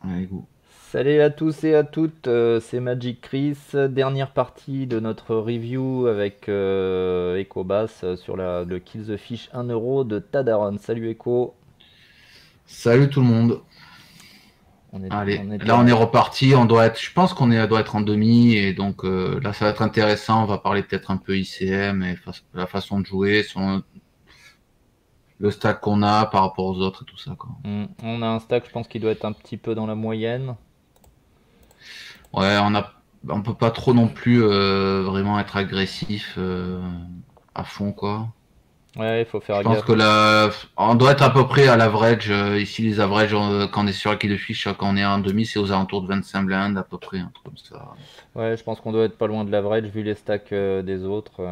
Allez, go. Salut à tous et à toutes, c'est Magic Chris, dernière partie de notre review avec Ecobass sur le Kill the Fish 1 € de Tadaron. Salut Echo, Salut tout le monde. on Allez, était là on en... est reparti. On doit être, je pense doit être en demi et donc là ça va être intéressant. On va parler peut-être un peu ICM et la façon de jouer, le stack qu'on a par rapport aux autres et tout ça quoi. On a un stack, je pense qu'il doit être un petit peu dans la moyenne. Ouais, on peut pas trop non plus vraiment être agressif à fond quoi. Ouais, il faut Je faire pense gaffe. que là, on doit être à peu près à l'average. Ici, les averages, quand on est sur la de fiche, quand on est en demi, c'est aux alentours de 25 blindes à peu près, un truc comme ça. Ouais, je pense qu'on doit être pas loin de l'average vu les stacks des autres.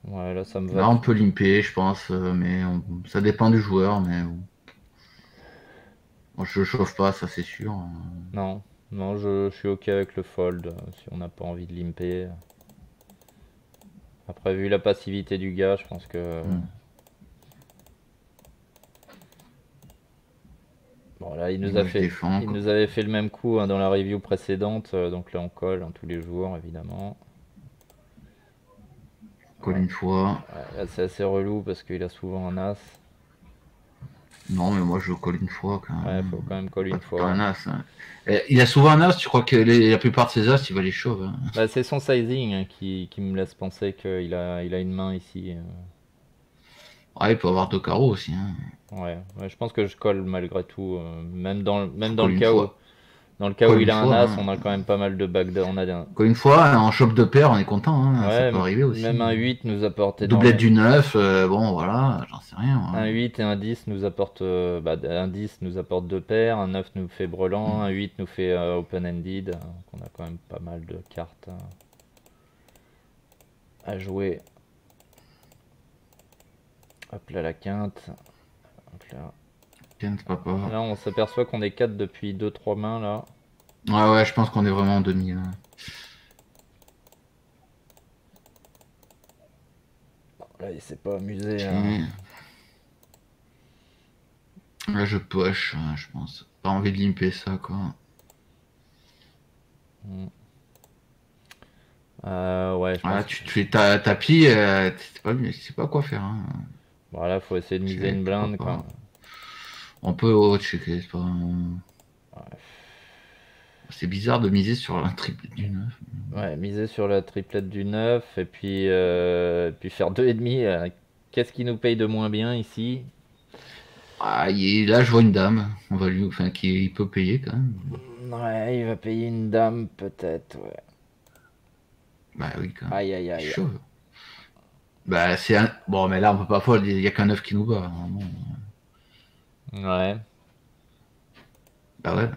Ouais, là ça me va Là, on tout. peut limper, je pense, ça dépend du joueur, mais bon. Moi, je chauffe pas, ça c'est sûr. Non, non, je suis ok avec le fold si on n'a pas envie de limper. Après, vu la passivité du gars, je pense que... Hmm. Bon, là, Et moi, je défends, il quoi. nous avait fait le même coup hein, dans la review précédente, donc là on colle hein, tous les jours, évidemment. Colle Ouais, une fois. ouais, là c'est assez relou parce qu'il a souvent un as. Non, mais moi, je colle une fois quand Ouais, même. faut quand même Faut coller pas une tout le temps un fois. as, hein. Il a souvent un as, tu crois que la plupart de ses as, il va les chauves, hein. Bah, c'est son sizing hein, qui me laisse penser il a une main ici. Ouais, il peut avoir deux carreaux aussi, hein. Ouais, ouais, je pense que je colle malgré tout, même Faut dans le coller une cas où, fois. il Une a un fois, as, hein. on a quand même pas mal de backdoor. Colle une fois, en chope de paire, on est content, hein. Ça Ouais, peut arriver même aussi. un 8 nous apporte Doublette énormément. du 9, bon, voilà, j'en sais rien, moi. Un 8 et un 10 nous apportent un 10 nous apporte deux paires, un 9 nous fait brelan, un 8 nous fait open-ended. Donc on a quand même pas mal de cartes à jouer. Hop là la quinte. Hop là. Tiens, papa. Là on s'aperçoit qu'on est 4 depuis deux trois mains là. Ouais, ouais, je pense qu'on est vraiment en demi, là. Bon, là il s'est pas amusé à... Tiens. Là, je push, je pense. Pas envie de limper ça, quoi. Hmm. Ouais je Voilà, pense que... tu fais ta tapis, tu sais pas quoi faire, hein. Bon là faut essayer de miser Check, une pourquoi blinde quoi. pas. On peut checker, c'est pas... Ouais, C'est bizarre de miser sur un triple du 9. ouais, miser sur la triplette du 9 et puis faire deux et demi. Qu'est-ce qui nous paye de moins bien ici? Ah, là, je vois une dame. Enfin, qui il peut payer quand même. Ouais, il va payer une dame peut-être, ouais. Bah oui, quand même. Aïe aïe Il aïe. chauffe. Bah, c'est un. Bon, mais là, on peut pas fold, il y a qu'un 9 qui nous bat, hein. Bon. Ouais. Bah ouais.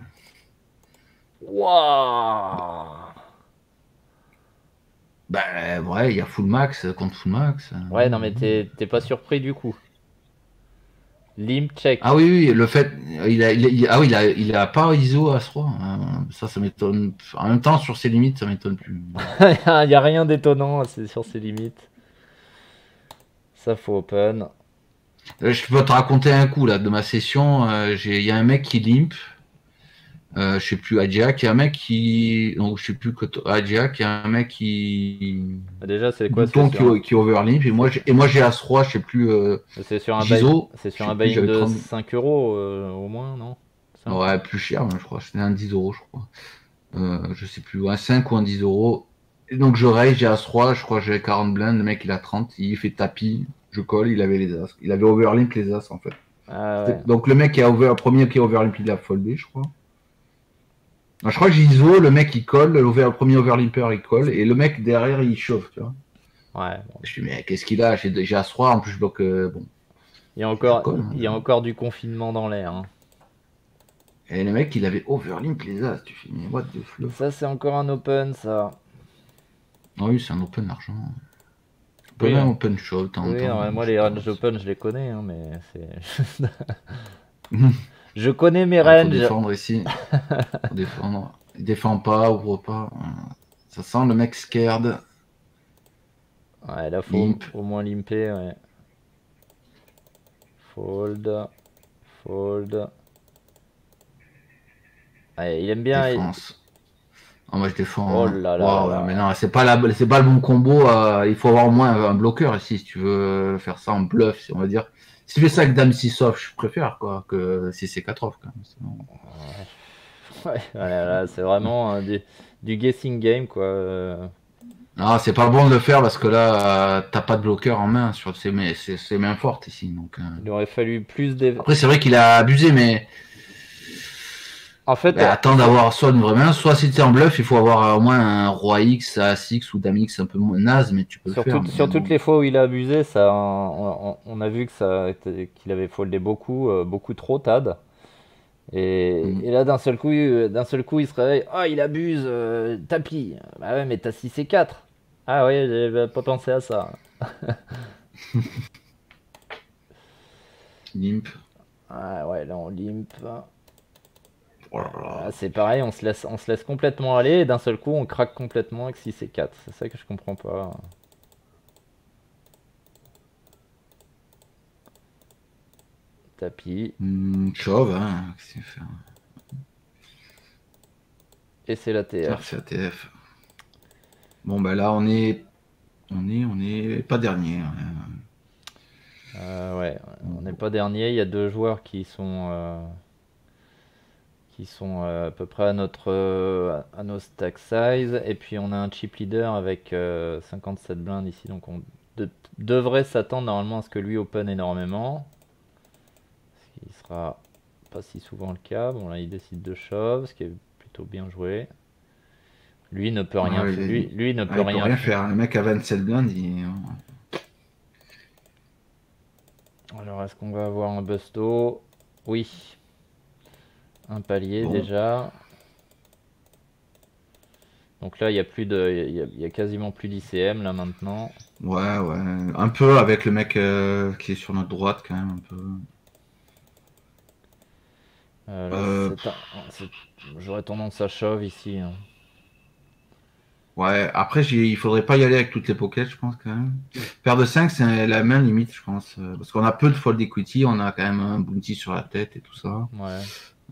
Waouh. Bah ouais, il y a full max contre full max. Ouais, non mais t'es pas surpris du coup. Limp check. Ah oui, oui, le fait, ah oui, il a pas ISO As-Roi, hein. Ça m'étonne. En même temps, sur ses limites, ça m'étonne plus. Il y a rien d'étonnant, c'est sur ses limites. Ça faut open. Je peux te raconter un coup là de ma session. Il y a un mec qui limp, je sais plus Adjack, il y a un mec qui, donc je sais plus que Adjack, il y a un mec qui Déjà, c'est quoi? bouton qui overlimp C'est et moi j'ai As-Roi, je sais plus c'est sur un buy, Giso, c'est je sur sais un plus, buy-in j'avais de 30. 5 € au moins, non? 5. Ouais, plus cher, je crois. C'était un 10 €, je crois. Je sais plus, un 5 ou un 10 €. Et donc je raise, j'ai As-Roi, je crois que j'ai 40 blindes, le mec il a 30, il fait tapis, je colle, il avait les As. Il avait overlimp les As en fait. Ah ouais. Donc le mec qui a premier qui a overlimp, il a foldé, je crois. Non, je crois que j'ai ISO, le mec il colle, le premier overlimper il colle, et le mec derrière il chauffe, tu vois. Ouais. Bon. Je dis, mais qu'est-ce qu'il a? J'ai As-Roi, en plus je bloque, bon, je colle, hein. Il y a encore du confinement dans l'air, hein. Et le mec il avait overlimp les As, tu fais, mais what the fluff. Ça, c'est encore un open, ça. Ah oui, c'est un open argent. On peut Oui, même open shove de temps en oui, temps, non, mais mais moi, je sais les pas. range open, je les connais, hein, mais c'est... Je connais mes Ah, il faut ranges. défendre ici. Faut défendre. Il défend pas, ouvre pas. Ça sent le mec scared. Ouais, là, faut Limp. au moins limper, ouais. Fold, fold. Ouais, il aime bien. Défense. Ah, moi je Oh défends. là là là Waouh, mais là. non, c'est pas le bon combo. Il faut avoir au moins un bloqueur ici si tu veux faire ça en bluff, si on va dire. Si tu fais ça avec Dame 6 off, je préfère quoi que si c'est 4 off quand même. Ouais, voilà, là, c'est vraiment du guessing game, quoi. Non, c'est pas bon de le faire parce que là, t'as pas de bloqueur en main sur ses mains fortes ici. Donc, Il aurait fallu plus des. après, c'est vrai qu'il a abusé, mais En fait, il attends faut. d'avoir soit une vraie main, soit si t'es en bluff, il faut avoir au moins un roi X, As X ou Dame X un peu moins naze, mais tu peux le faire. Mais Sur toutes bon. les fois où il a abusé, ça, on a vu que qu'il avait foldé beaucoup, beaucoup trop TAD. Mm. Et là, d'un seul coup, il se réveille. Ah, il abuse, tapis. Bah ouais, mais t'as 6 et 4. Ah ouais, j'avais pas pensé à ça. Limp. Ah ouais, là, on limp. Oh là Ah, là. c'est pareil, on se laisse complètement aller et d'un seul coup, on craque complètement avec 6 et 4. C'est ça que je comprends pas. Tapis. Chauve, hein. Qu'est-ce qu'il fait? Et c'est la Ah, TF. c'est ATF. Bon, ben là, on est pas dernier, hein. Ouais, on n'est pas dernier. Il y a deux joueurs qui sont à peu près à nos stack size. Et puis on a un chip leader avec 57 blindes ici. Donc on devrait s'attendre normalement à ce que lui open énormément. Ce qui sera pas si souvent le cas. Bon là il décide de shove, ce qui est plutôt bien joué. Lui ne peut rien, Ouais, lui ne peut il peut rien rien faire. faire. Le mec a 27 blindes, Alors est-ce qu'on va avoir un busto? Oui, un palier bon. déjà. Donc là, il y a plus il y a quasiment plus d'ICM là maintenant. Ouais, ouais. Un peu avec le mec qui est sur notre droite, quand même, un peu. Là, Euh, j'aurais tendance à shove ici, hein. ouais, après, il faudrait pas y aller avec toutes les pockets, je pense, quand même. Paire de 5 c'est la même limite, je pense. Parce qu'on a peu de fold equity, on a quand même un bounty sur la tête et tout ça. Ouais.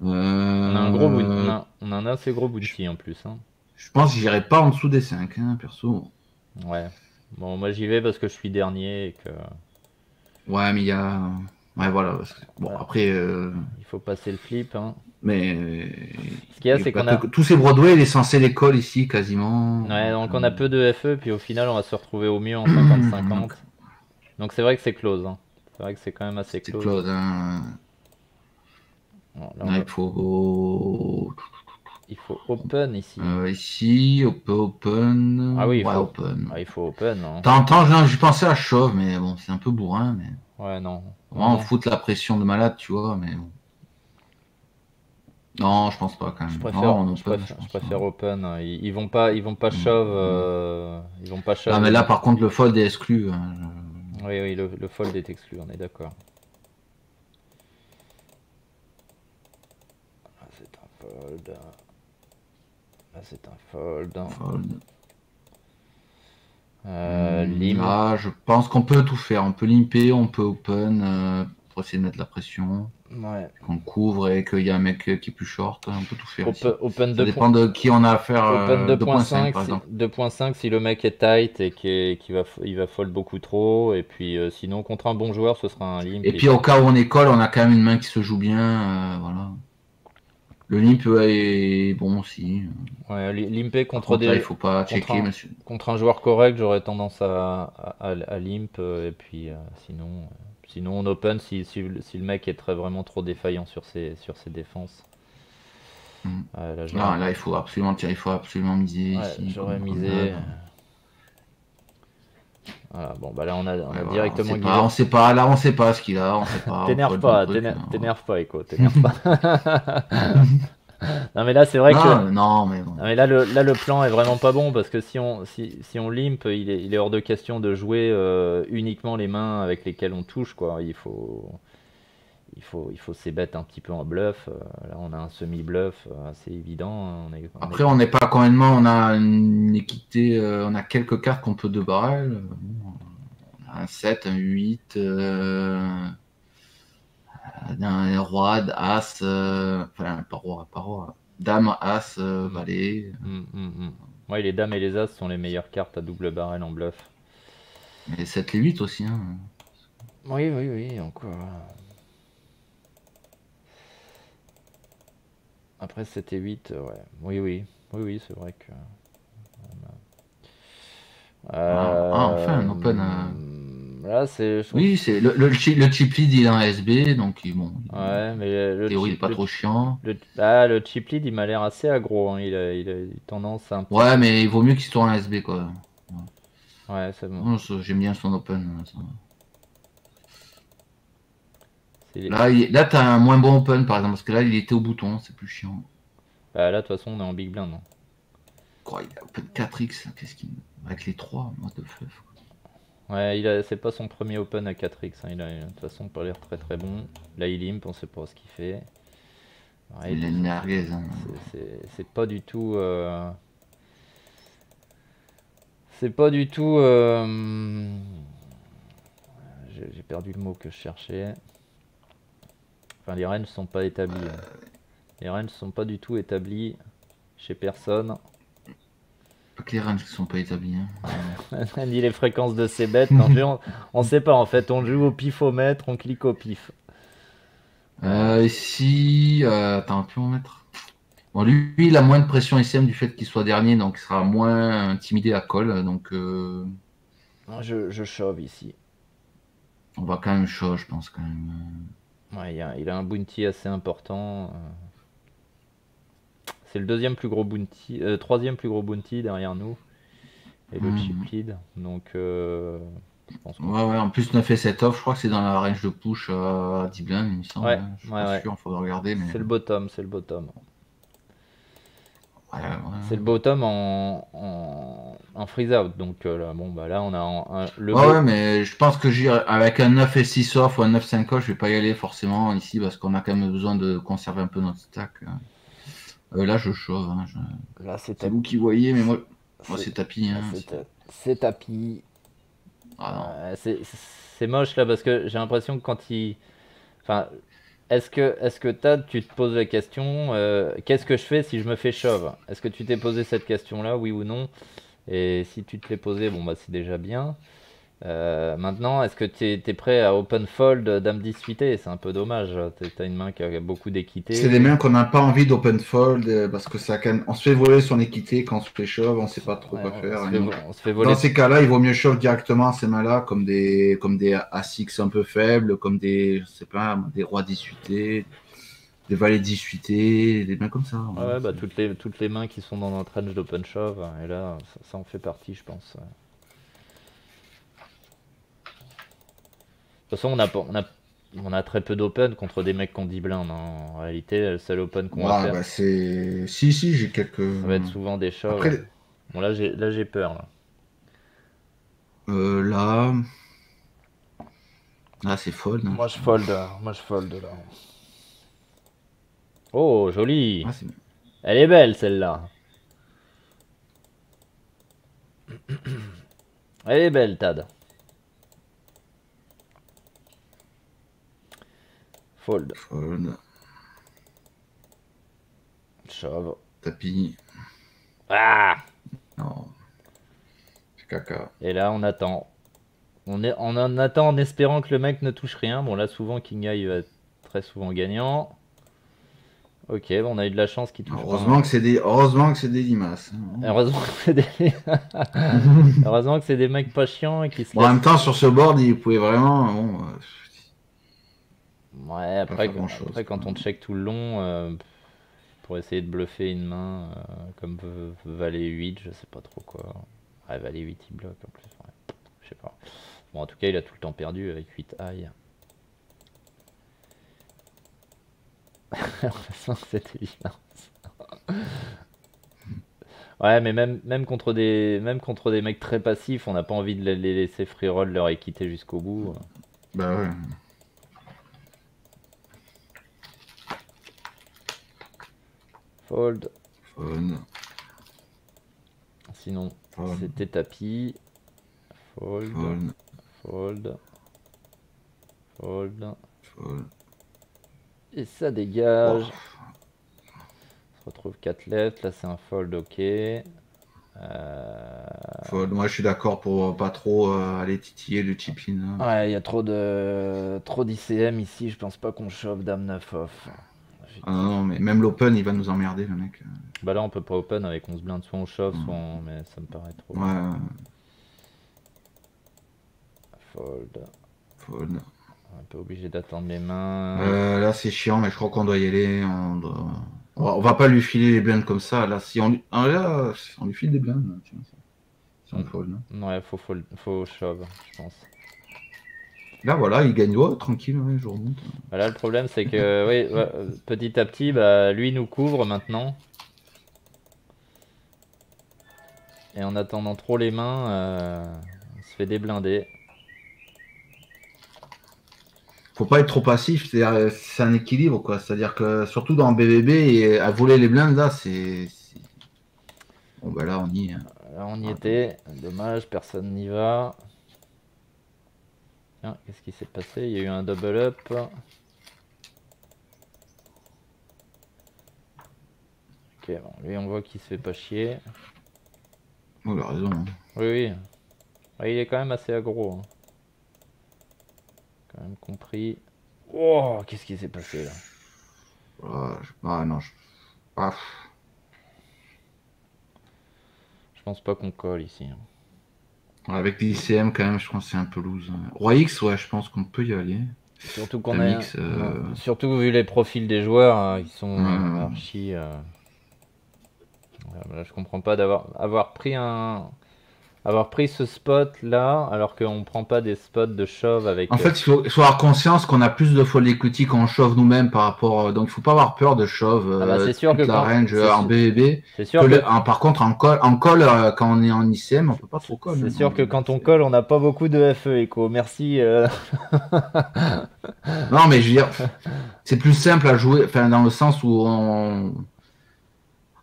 Euh, On a un assez gros je, bounty en plus, hein. je pense que j'irai pas en dessous des 5 hein, perso. Ouais. Bon, moi j'y vais parce que je suis dernier et que Ouais, mais il y a. Ouais, voilà. Bon, voilà, après. il faut passer le flip, hein. Mais. Ce qu'il y a, c'est qu'on a, Tous ces Broadway, il est censé l'école ici, quasiment. ouais, Donc, donc on a peu de FE, puis au final on va se retrouver au mieux en 50-50. Donc c'est vrai que c'est close, hein. C'est vrai que c'est quand même assez c'est close. close, hein. Bon, là, Là, il faut open ici, hein. ici, on peut Ah oui, open. Ouais, ah, open. il faut open, hein. T'entends, j'ai pensé à Chauve, mais bon, c'est un peu bourrin, mais Ouais, non, non, vraiment non. foutre la pression de malade, tu vois, mais bon. Non, je pense pas quand même. Non, on open, je Je pense. préfère open. Ils vont pas shove, Mm. ils vont pas Ah, shove mais les là, mains. par contre, le fold est exclu, hein. Oui, oui, le fold est exclu, on est d'accord. Ah, c'est un fold. Là, c'est un fold. Fold. Limp. Là, je pense qu'on peut tout faire. On peut limper, on peut open pour essayer de mettre la pression. Ouais. Qu'on couvre et qu'il y a un mec qui est plus short. On peut tout faire ici. Open Ça dépend de qui on a affaire. Open 2.5 2.5 par exemple. 2.5 si le mec est tight et il va fold beaucoup trop. Et puis sinon, contre un bon joueur, ce sera un limp. Et puis au cas où on école, on a quand même une main qui se joue bien. Voilà. Le limp est bon aussi. Ouais, limper Par contre, là, il faut pas contre checker, monsieur. contre un joueur correct, j'aurais tendance à limp. Et puis sinon, on open si le mec est vraiment trop défaillant sur ses défenses. Mm. Là, Non, là, il faut absolument tirer, il faut absolument miser ouais, ici. j'aurais Comme misé. d'hab. Voilà, bon, bah là, on Ouais, a voilà, directement give up. on sait pas, là, on sait pas ce qu'il a, on sait pas, on fold un truc. T'énerve pas, Echo, t'énerve pas. Non, mais là, c'est vrai que Non, non, mais bon. non, mais là, le plan est vraiment pas bon parce que si on limp, il est hors de question de jouer uniquement les mains avec lesquelles on touche, quoi. Il faut ses bêtes un petit peu en bluff. Là, on a un semi-bluff assez évident, hein. Après, on n'est pas complètement, on a une équité, on a quelques cartes qu'on peut deux barrel. On a un 7, un 8, un roi, as, enfin, pas roi, Dame, As, Valet. Ouais, les dames et les as sont les meilleures cartes à double barrel en bluff. Mais 7 les 8 aussi. Hein. Oui, encore. Après 7 et 8, ouais. Oui, c'est vrai que. Enfin, un open. Là, c'est. Je trouve. Oui, c'est le chip lead, il est en SB, donc bon, Ouais, mais théorie, il est pas trop chiant. le chip lead, il m'a l'air assez aggro. Hein. Il a une tendance à un petit Ouais, peu. mais il vaut mieux qu'il soit en SB, quoi. Ouais, c'est bon. Non, j'aime bien son open. Ça. C'est- Là, t'as un moins bon open, par exemple, parce que là, il était au bouton, c'est plus chiant. Bah, là, de toute façon, on est en big blind. Non. Quoi, il a open 4x, qu'est-ce qu'il. Avec les 3, moi de fluff. Ouais, c'est pas son premier open à 4x. Hein. Il a de toute façon pas l'air très très bon. Là, il limp, on sait pas ce qu'il fait. Ouais, Il a une merguez. Hein. c'est pas du tout. C'est pas du tout. J'ai perdu le mot que je cherchais. Enfin, les ranges sont pas établis. Les ranges sont pas du tout établis chez personne. Pas que les ranges qui sont pas établis. Hein. On dit les fréquences de ces bêtes. Non, on sait pas en fait. On joue au pifomètre, on clique au pif. Ici, attends, on peut en mettre. Bon, lui, il a moins de pression SM du fait qu'il soit dernier, donc il sera moins intimidé à call. Donc, Je shove ici. on va quand même chaud, je pense quand même. Ouais, il a un bounty assez important. C'est le deuxième plus gros bounty, troisième plus gros bounty derrière nous. Et le chip lead. Donc, je pense Ouais, en plus 9 et 7 off, je crois que c'est dans la range de push à 10 blindes, il me semble. Ouais, Hein. Je suis pas sûr, il faudra regarder. Mais... C'est le bottom, c'est le bottom. Ouais. C'est le bottom en freeze out. Donc là, bon, bah là, on a ouais, mais je pense que avec un 9 et 6 off ou un 9 5 off, je vais pas y aller forcément ici parce qu'on a quand même besoin de conserver un peu notre stack. Là, je chauffe. Hein, Là, c'est vous qui voyez, mais moi c'est tapis. Hein, c'est tapis. Ah, non. C'est moche là parce que j'ai l'impression que quand il. Enfin, est-ce que tu te poses la question qu'est-ce que je fais si je me fais shove? Est-ce que tu t'es posé cette question-là, oui ou non? Et si tu te l'es posé, bon bah c'est déjà bien. Maintenant, est-ce que tu es prêt à open fold dame 10 suité? C'est un peu dommage. T'as une main qui a beaucoup d'équité. C'est des mains qu'on n'a pas envie d'open fold parce que ça on se fait voler son équité quand on se fait shove, on sait pas trop quoi faire. On se fait voler. Dans ces cas-là, il vaut mieux shove directement ces mains-là comme des As-X un peu faibles, comme des, je sais pas, des rois 18, des valets 18, des mains comme ça. Ouais, bah toutes les mains qui sont dans notre range d'open shove, et là, ça en fait partie, je pense. De toute façon, on a très peu d'open contre des mecs qui ont 10 blindes. Hein. En réalité, le seul open qu'on va faire, Bah si, j'ai quelques. ça va être souvent des shoves. Après, Bon, là, j'ai peur. là, c'est fold. Hein. Moi, je fold là. Oh, joli. Elle est belle, celle-là. Elle est belle, Tad. Fold. Shove. Tapis. Ah! Non. C'est caca. Et là, on attend. On en attend en espérant que le mec ne touche rien. Bon, là, souvent, King Eye va être très souvent gagnant. Ok, bon, on a eu de la chance qu'il touche Heureusement pas. Heureusement que c'est des limaces. Heureusement que c'est des... Heureusement que c'est des mecs pas chiants et qui se En même temps, sur ce board, il pouvait vraiment... Ouais, après quand on check tout le long, pour essayer de bluffer une main, comme Valet 8, je sais pas trop quoi. Ouais, Valet 8, il bloque en plus. Ouais, je sais pas. Bon, en tout cas, il a tout le temps perdu avec 8 high. C'était évident. Ouais, mais même contre des mecs très passifs, on n'a pas envie de les laisser free roll leur équité jusqu'au bout. Bah ouais. Fold. Fold. Sinon, c'était tapis. Fold. Fold. Fold. Fold. Fold. Et ça dégage. se retrouve 4 lettres. Là, c'est un fold, ok. Moi, je suis d'accord pour pas trop aller titiller le chip-in. Ouais, il y a trop d'ICM ici. Je pense pas qu'on chauffe dame 9 off. Ah non, mais même l'open, il va nous emmerder, le mec. Bah là, on peut pas open avec 11 blindes. Soit on chauffe, soit on... Mais ça me paraît trop. Ouais, Fold. fold. On est un peu obligé d'attendre les mains. Là, c'est chiant, mais je crois qu'on doit y aller. On va pas lui filer les blindes comme ça. Là, si on, là, on lui file des blindes. Tiens, si on fold. Ouais, faut shove, je pense. Là, voilà, il gagne. Oh, tranquille, ouais, je remonte. Bah là, le problème, c'est que oui, ouais, petit à petit, bah, lui nous couvre maintenant. Et en attendant trop les mains, on se fait déblinder. Faut pas être trop passif, c'est un équilibre, quoi. C'est-à-dire que, surtout dans BBB, et à voler les blindes, là, Bon, bah là, on y est. Là, on y était. Dommage, personne n'y va. Tiens, qu'est-ce qui s'est passé? Il y a eu un double up. Ok, bon, lui, on voit qu'il se fait pas chier. Oh, il a raison. Hein. Oui, oui. Ouais, il est quand même assez aggro. Hein. Quand même compris. Oh, qu'est-ce qui s'est passé là? Ah non, ah, Je pense pas qu'on colle ici. Hein. avec l'ICM, quand même, je pense que c'est un peu loose. Roi X, ouais, je pense qu'on peut y aller. Surtout qu'on a... Mix, Surtout vu les profils des joueurs, hein, ils sont archi... Là, je comprends pas avoir pris ce spot là, alors qu'on prend pas des spots de shove avec... En fait, il faut avoir conscience qu'on a plus de fold equity quand on shove nous-mêmes par rapport... Donc, il faut pas avoir peur de shove c'est sûr que la range en BBB. C'est sûr que... Par contre, en call quand on est en ICM, on peut pas trop call. C'est sûr que quand on colle, on n'a pas beaucoup de FE, Echo. Merci. Non, mais je veux dire, c'est plus simple à jouer, enfin, dans le sens où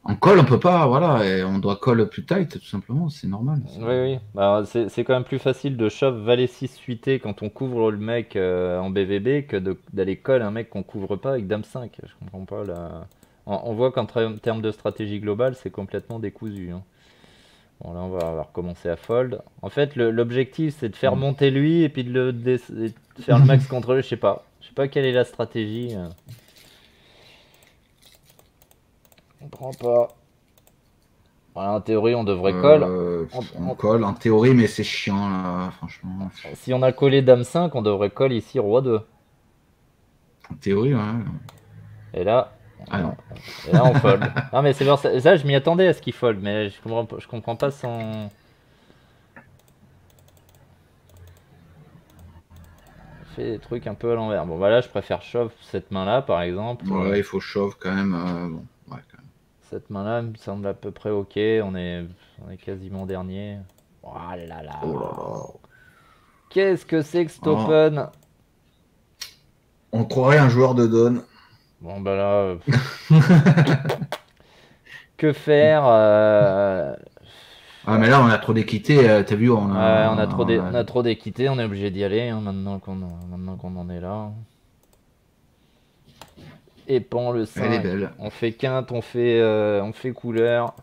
en call, on peut pas, voilà, et on doit call plus tight, tout simplement, c'est normal. Oui, oui. Bah, c'est quand même plus facile de shove valet 6 suité quand on couvre le mec en BVB que d'aller call un mec qu'on couvre pas avec dame 5. Je comprends pas là. On voit qu'en termes de stratégie globale, c'est complètement décousu. Hein. Bon, là, on va recommencer à fold. En fait, l'objectif, c'est de faire monter lui et puis de faire le max contre lui. Je sais pas. Je sais pas quelle est la stratégie. On prend pas. Voilà, en théorie, on devrait call. On colle, en théorie, mais c'est chiant, là, franchement. Si on a collé dame 5, on devrait call ici roi 2. En théorie, ouais. Et là... Ah non. Et là, on fold. Non, mais c'est pour ça. Ça, je m'y attendais à ce qu'il fold, mais je comprends pas son... Fait des trucs un peu à l'envers. Bon, voilà, je préfère shove cette main-là, par exemple. Ouais, il faut shove quand même. Bon, ouais, quand même. Cette main-là me semble à peu près ok. On est quasiment dernier. Oh là là. Oh là là. Qu'est-ce que c'est que cet open? On croirait un joueur de Don. Bon, bah là... que faire Ah, mais là, on a trop d'équité, t'as vu, on a trop d'équité, on est obligé d'y aller hein, maintenant qu'on en est là. Épand le 5. Elle est belle. On fait quinte, on fait couleur.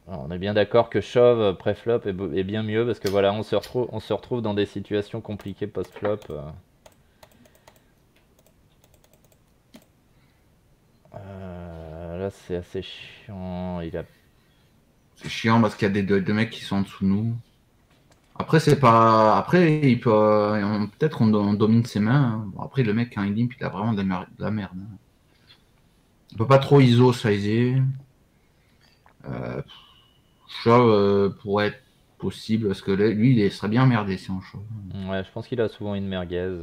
Alors, on est bien d'accord que shove pré-flop est bien mieux parce que voilà, on se retrouve dans des situations compliquées post-flop. Là, c'est assez chiant. C'est chiant parce qu'il y a deux mecs qui sont en dessous de nous. Après, c'est pas. Après, il peut. Peut-être on domine ses mains. Hein. Bon, après, le mec, quand il limp, il a vraiment de la merde. Hein. On peut pas trop ISO sizer. Shove pourrait être possible parce que lui, il serait bien merdé si on shove. Ouais, je pense qu'il a souvent une merguez.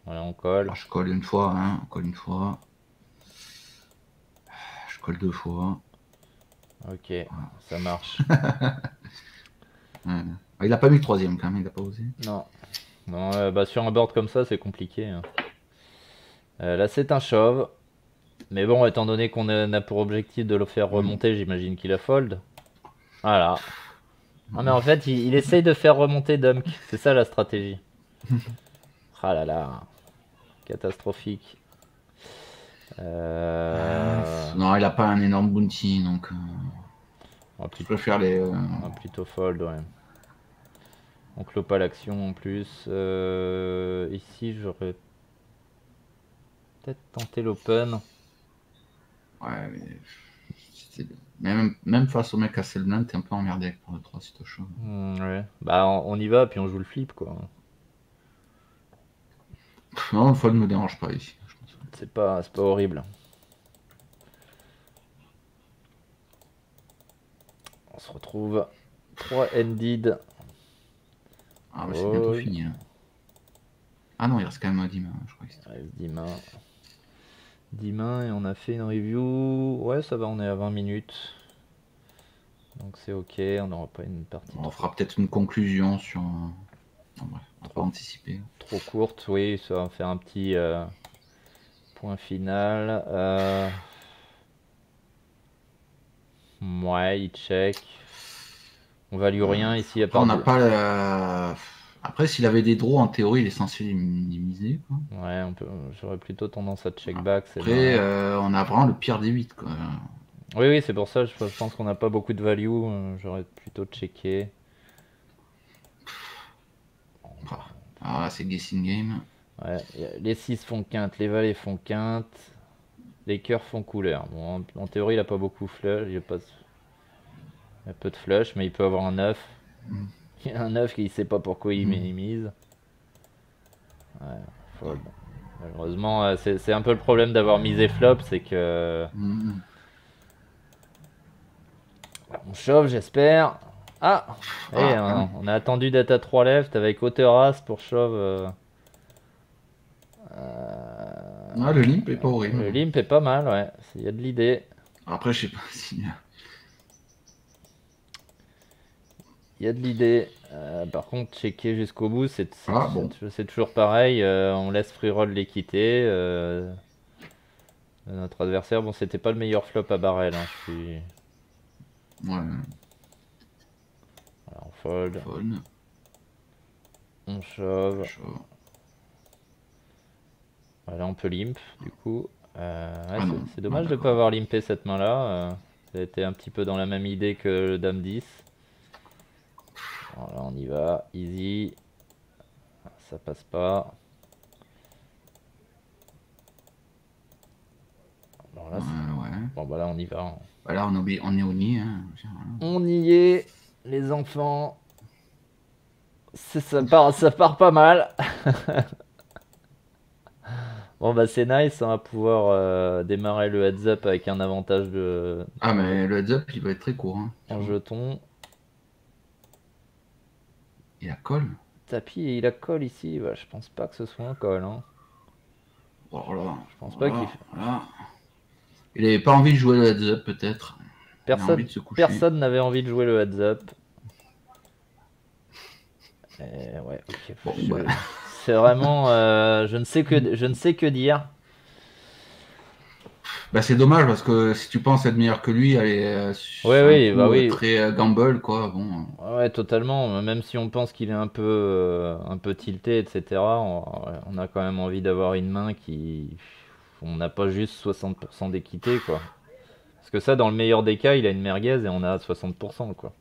Voilà, on colle. Alors, je colle une fois, hein. On colle une fois. Je colle deux fois. Ok, voilà. Ça marche. Ouais. Il a pas mis le troisième quand même, il a pas osé. Non. Non, bah sur un board comme ça, c'est compliqué. Hein. Là, c'est un shove. Mais bon, étant donné qu'on a pour objectif de le faire remonter, j'imagine qu'il a fold. Voilà. Non, mais en fait, il essaye de faire remonter Dunk. C'est ça la stratégie. Ah là là, catastrophique. Non, il a pas un énorme bounty, donc On va je plutôt, préfère les. on va plutôt fold, ouais. On clôt pas l'action en plus. Ici, j'aurais peut-être tenté l'open. Ouais, mais même face au mec à seul blind, t'es un peu emmerdé avec pour le 3 si t'as chaud. Ouais. Bah, on y va, puis on joue le flip, quoi. Non, le fold me dérange pas ici, je pense. C'est pas horrible. On se retrouve 3-ended. Ah, bah c'est bientôt Fold. fini. Hein. Ah non, il reste quand même 10 mains, je crois. Il reste 10 mains. 10 mains et on a fait une review. Ouais, ça va, on est à 20 minutes. Donc c'est ok, on n'aura pas une partie On fera peut-être une conclusion sur. Non, bref, on va pas anticiper. trop courte. Oui, ça va faire un petit point final. Ouais, il check. On value rien ici à Après, on part n'a de... pas. Après, s'il avait des draws, en théorie, il est censé les minimiser. Quoi. Ouais, j'aurais plutôt tendance à check back. Après, on a vraiment le pire des 8. Quoi. Oui, oui, c'est pour ça, je pense qu'on n'a pas beaucoup de value. J'aurais plutôt checké. Ah, c'est guessing game. Ouais, les 6 font quinte, les valets font quinte, les cœurs font couleur. Bon, en théorie, il a pas beaucoup flush, il a peu de flush, mais il peut avoir un 9. Il y a un 9 qui sait pas pourquoi il minimise. Ouais, fold. Malheureusement, c'est un peu le problème d'avoir misé flop, c'est que on chauffe, j'espère. Ah, eh, on a attendu d'être à 3 left avec hauteur as pour shove. Ah, le limp est pas horrible. Le limp est pas mal, ouais. Il y a de l'idée. Après, je sais pas si. Il y a de l'idée. Par contre, checker jusqu'au bout, c'est bon. toujours pareil. On laisse free roll l'équité. Notre adversaire, bon, c'était pas le meilleur flop à barrel. Hein, Ouais. Voilà, on fold. Fold. On shove. Voilà, on peut limp, du coup. C'est dommage de ne pas avoir limpé cette main-là. Ça a été un petit peu dans la même idée que le dame 10. Voilà, on y va. Easy. Ça passe pas. Bon, là, bon, bah là, on y va. Là, on est au nid. Hein. On y est, les enfants. Ça part pas mal. Bon, bah, c'est nice. On va pouvoir démarrer le heads up avec un avantage de. Ah, mais le heads up, il va être très court. Hein, en jeton. Il a call. Tapis, il a call ici. Bah, je pense pas que ce soit un call. Hein. Voilà. Je pense pas qu'il fait. Voilà. Il avait pas envie de jouer le heads up, peut-être. Personne n'avait envie de jouer le heads up. Ouais, ok. Bon, c'est vraiment. Je ne sais que dire. Bah, c'est dommage parce que si tu penses être meilleur que lui, aller oui. très gamble, quoi. Bon. Ouais, totalement. Même si on pense qu'il est un peu tilté, etc. On a quand même envie d'avoir une main qui. On n'a pas juste 60% d'équité, quoi. Parce que ça, dans le meilleur des cas, il a une merguez et on a 60%, quoi.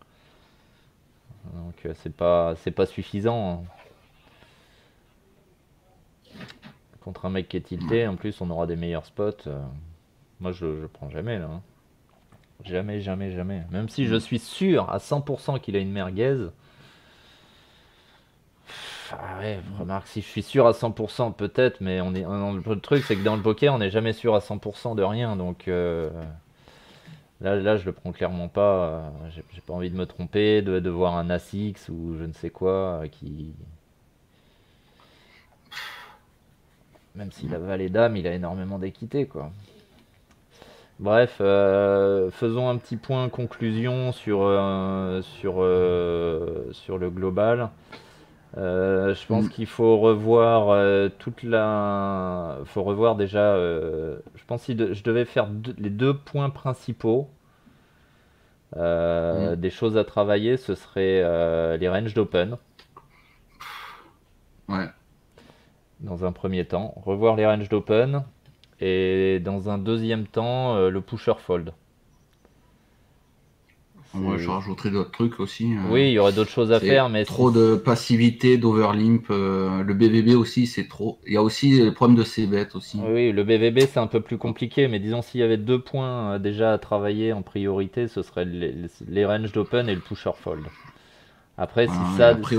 Donc c'est pas suffisant. Hein. Contre un mec qui est tilté, en plus on aura des meilleurs spots. Moi je prends jamais là. Hein. Jamais, jamais, jamais. Même si je suis sûr à 100% qu'il a une merguez. Ah ouais, remarque, si je suis sûr à 100% peut-être, mais le truc c'est que dans le poker on n'est jamais sûr à 100% de rien. Donc là je le prends clairement pas. J'ai pas envie de me tromper, de voir un As-X ou je ne sais quoi qui. Même s'il a valet dame, il a énormément d'équité, quoi. Bref, faisons un petit point conclusion sur le global. Je pense qu'il faut revoir faut revoir déjà. Je pense que je devais faire les deux points principaux. Des choses à travailler, ce serait les ranges d'open. Ouais. dans un premier temps, revoir les ranges d'open, et dans un deuxième temps, le pusher fold. Moi, je rajouterais d'autres trucs aussi. Oui, il y aurait d'autres choses à C'est faire, mais trop de passivité, d'overlimp. Le BVB aussi, c'est trop. Il y a aussi le problème de C-bet aussi. oui, le BVB c'est un peu plus compliqué, mais disons s'il y avait deux points déjà à travailler en priorité, ce serait les ranges d'open et le pusher fold. Après, Voilà, et après,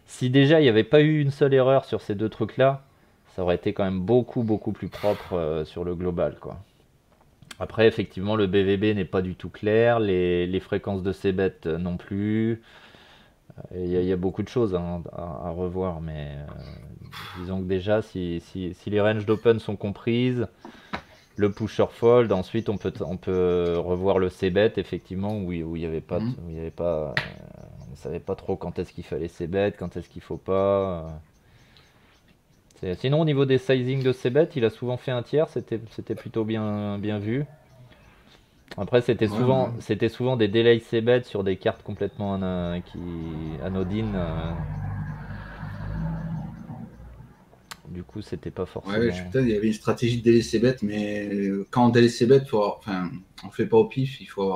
si déjà il n'y avait pas eu une seule erreur sur ces deux trucs-là, ça aurait été quand même beaucoup beaucoup plus propre sur le global, quoi. Après, effectivement, le BVB n'est pas du tout clair, les fréquences de C-bet non plus. Il y a beaucoup de choses hein, à revoir, mais disons que déjà, si les ranges d'open sont comprises, le pusher fold, ensuite on peut revoir le c-bet, effectivement, où il y avait pas, où il y avait pas, on savait pas trop quand est-ce qu'il fallait c-bet, quand est-ce qu'il faut pas. Sinon, au niveau des sizing de c-bet, il a souvent fait un tiers, c'était plutôt bien vu. Après, ouais. c'était souvent des delays c-bet sur des cartes complètement anodines. Du coup, c'était pas Ouais, forcément. peut-être il y avait une stratégie de délaisser bête, mais quand on délaisse bête, enfin, on fait pas au pif, il faut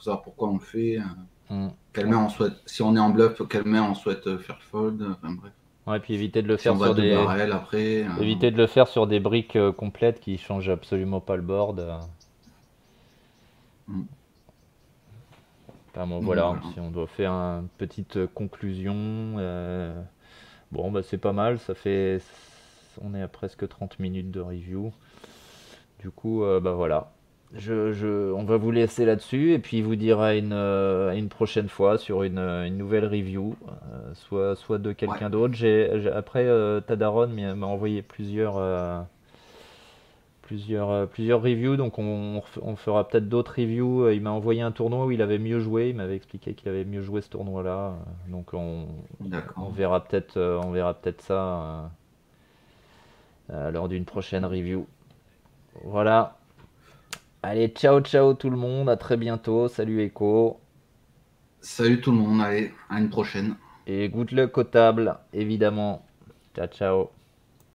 savoir pourquoi on le fait, Hmm. quelle Ouais. main on souhaite, si on est en bluff, quelle main on souhaite faire fold, enfin bref. Ouais, puis éviter de le Si faire on va sur deux des, barrels après, éviter de le faire sur des briques complètes qui changent absolument pas le board. mm. Enfin, bon, Donc voilà, voilà. si on doit faire une petite conclusion, bon, bah, c'est pas mal, on est à presque 30 minutes de review. Du coup, bah voilà. On va vous laisser là-dessus et puis vous dire à une prochaine fois sur une nouvelle review, soit de Ouais, quelqu'un d'autre. Après, Tadaron m'a envoyé plusieurs reviews, donc on fera peut-être d'autres reviews. Il m'a envoyé un tournoi où il avait mieux joué, il m'avait expliqué qu'il avait mieux joué ce tournoi-là, donc on d'accord. verra peut-être ça lors d'une prochaine review. Voilà. Allez, ciao ciao tout le monde, à très bientôt, salut Echo, Salut tout le monde, allez, à une prochaine. et good luck aux tables, évidemment. Ciao ciao.